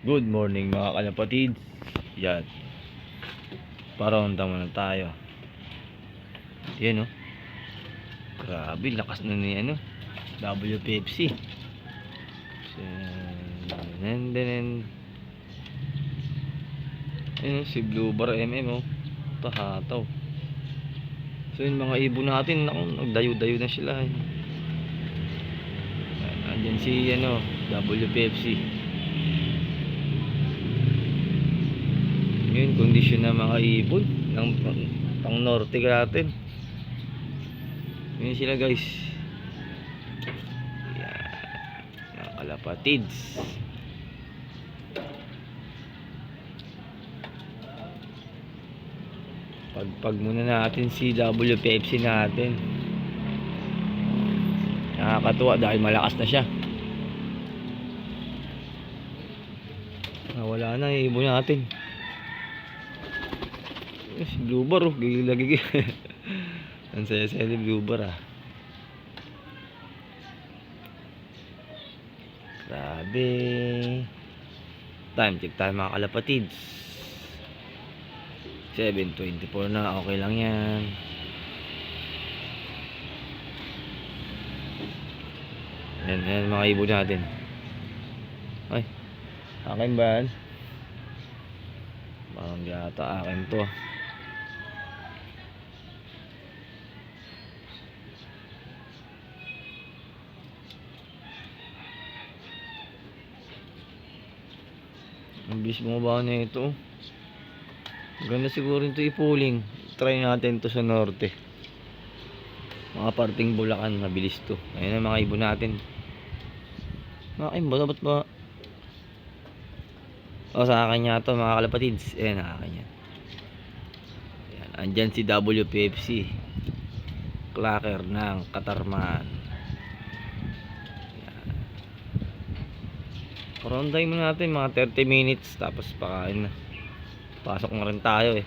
Good morning mga kalapatids. Yan. Paronda muna tayo. Yan oh. Grabe, lakas na ni WPFC. Si Blue Bar MM oh. Tahataw. So yung mga ibon natin, nagdayo-dayo na sila. Andyan si WPFC. Yun, kondisyon ng mga ibon ng pang norte natin. Yun sila guys. Yan, mga kalapatids. Pagpag muna natin si WPFC natin. Nakakatuwa dahil malakas na siya. Wala na yung ibon natin. Si Blue Bar oh, gigil. Ang saya-saya ni Blue Bar ah. Grabe. Time check tayo mga kalapatids. 7:24 na, okay lang yan. Yan mga ibon natin. Ay, akin ba yan? Parang yata akin to. Ang bilis bumaba na ito. Ganda siguro ito ipuling. Try natin to sa norte. Mga parting Bulacan, mabilis to. Ayun ang mga ibon natin. Akin ba? Dapat ba? O sa akin nga to mga kalapatids. Ayan, akin yan. Ayan, andyan si WPFC. Clacker ng Katarman. Paronday mo natin mga 30 minutes tapos pakain na. Pasok na rin tayo eh.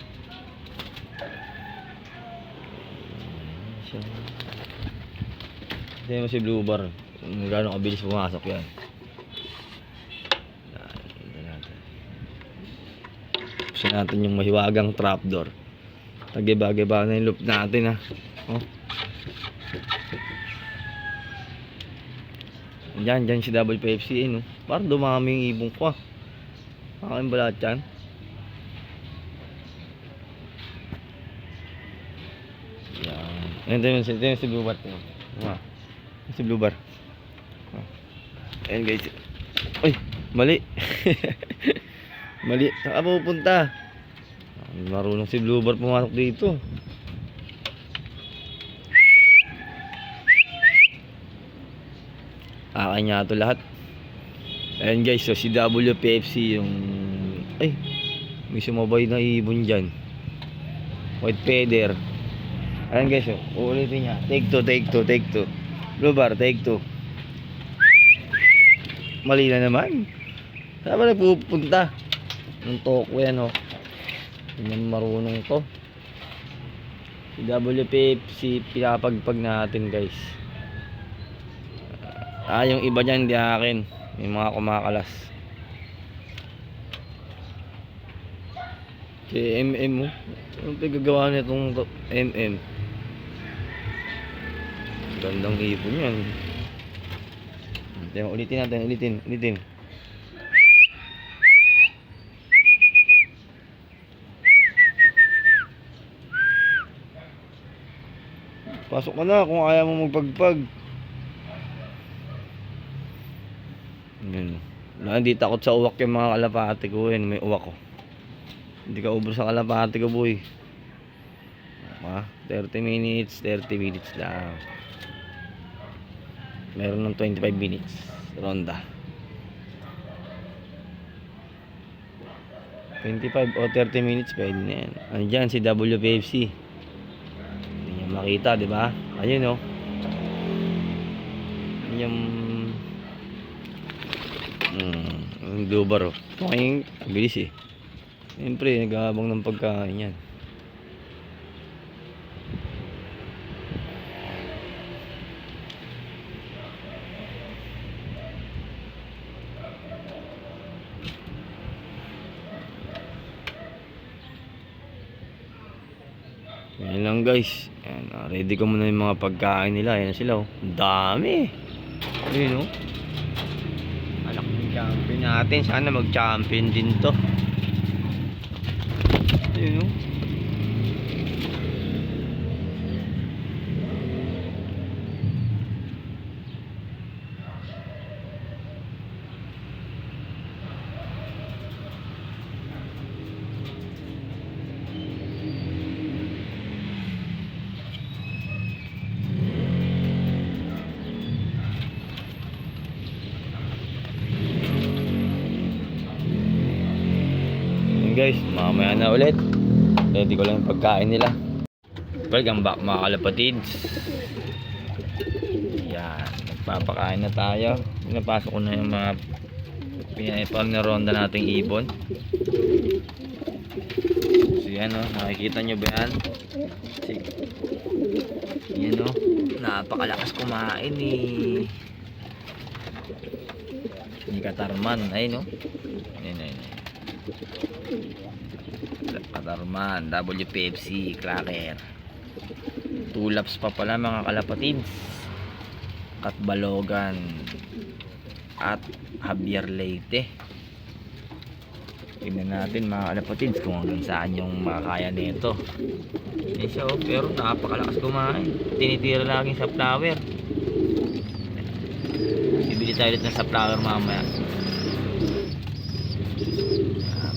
Ito mo si Blue Bar. Gano'ng kabilis pumasok yan. Buksan natin yung mahiwagang trapdoor. Tagiba-giba na yung loop natin ha. Oh. Diyan si WPFC no. Parang dumami yung ibong ko. Akin ba lahat yan? Yan. Ayan si Blue Bar. Si Blue Bar. Ayan guys. Uy, mali. Mali. Saan ka pupunta? Marunong si Blue Bar pumasok dito. Akin nga ito lahat. Ayan guys, so si WPFC yung may sumabay na ibon dyan. White feather. Ayan guys, so uulitin niya. Take two. Blue Bar, take two. Mali na naman. Saan ba nagpupunta? Nung toko yan oh. Hindi marunong to. Si WPFC pinapagpag natin guys. Yung iba dyan hindi akin. May mga kumakalas. Si MM mo. Anong pinagagawa na itong MM? Gandang ipon yan. Ulitin natin. Pasok ka na kung ayaw mo magpagpag. Hindi takot sa uwak yung mga kalapati ko. May uwak ko. Hindi ka ubro sa kalapati ko boy. 30 minutes lang. Meron ng 25 minutes ronda. 25 o 30 minutes pwede na yan. Andyan si WPFC. Hindi niya makita diba? Ayun o. Yung Blue Bar oh. Ang bilis eh. Siyempre nag-aabang ng pagkain yan. Ayan lang guys. Ayan, ready ko muna yung mga pagkain nila. Ayan sila oh. Ang dami. Ayun oh. Alak ng champion natin. Sana mag-champion din to. Ayun oh. Guys, mamaya na ulit. Ready ko lang yung pagkain nila. Welcome back mga kalapatids. Yan, nagpapakain na tayo. Pinapasok ko na yung mga pinapag na ronda nating ibon. So yan o, nakikita nyo ba yan? Yan o, napakalakas kumain eh. Ni Katarman, ayun o. Ayun. Katarman, WPFC, Cracker. 2 laps pa pala mga kalapatids. Katbalogan at Javier Leyte. Tingnan natin mga kalapatids kung hanggang saan yung makakaya nito. Eh siya oh, pero napakalakas kumain. Tinitira laging sa flower. Bibili tayo ulit ng sa flower mamaya.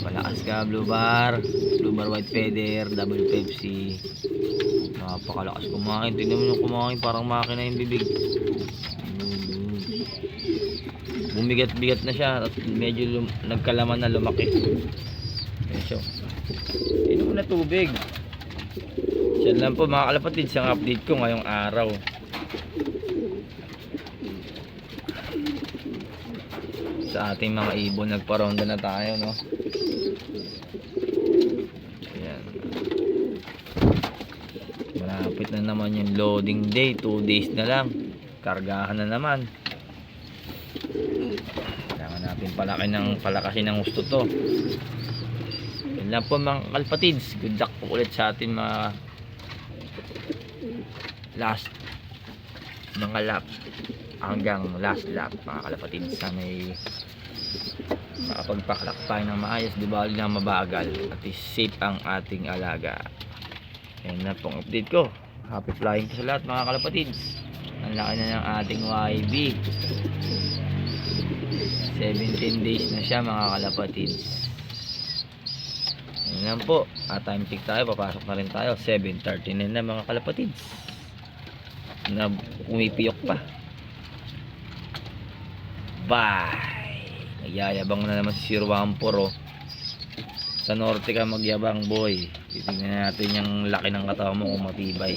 Palakas ka, Blue Bar White Feather, WPFC. Napakalakas kumain. Tingnan mo yung kumain, parang makina yung bibig. Bumigat-bigat na siya at medyo nagkalaman na lumaki. So, tingnan mo na tubig. Yan lang po mga kalapatids ang update ko ngayong araw. Sa ating mga ibon, nagparonda na tayo, no? Ayan. Malapit na naman yung loading day. 2 days na lang. Kargahan na naman. Kailangan natin palakasin ng gusto to. Yan lang po mga kalapatids. Good luck po ulit sa ating mga last mga lap hanggang last lap mga kalapatids. Sana'y makapagpaklak tayo ng maayos, di ba na mabagal at safe ang ating alaga. Yan na pong update ko. Happy flying sa lahat mga kalapatids. Ang laki na ng ating YB. 17 days na siya mga kalapatids. Yan lang po. Time check tayo, papasok na rin tayo. 7:39 na mga kalapatids. Na umipiyok pa. Bye! Nagyayabang na naman si Sir Wampor oh. Sa norte ka magyabang boy. Titingnan natin yung laki ng katawan mo kung matibay.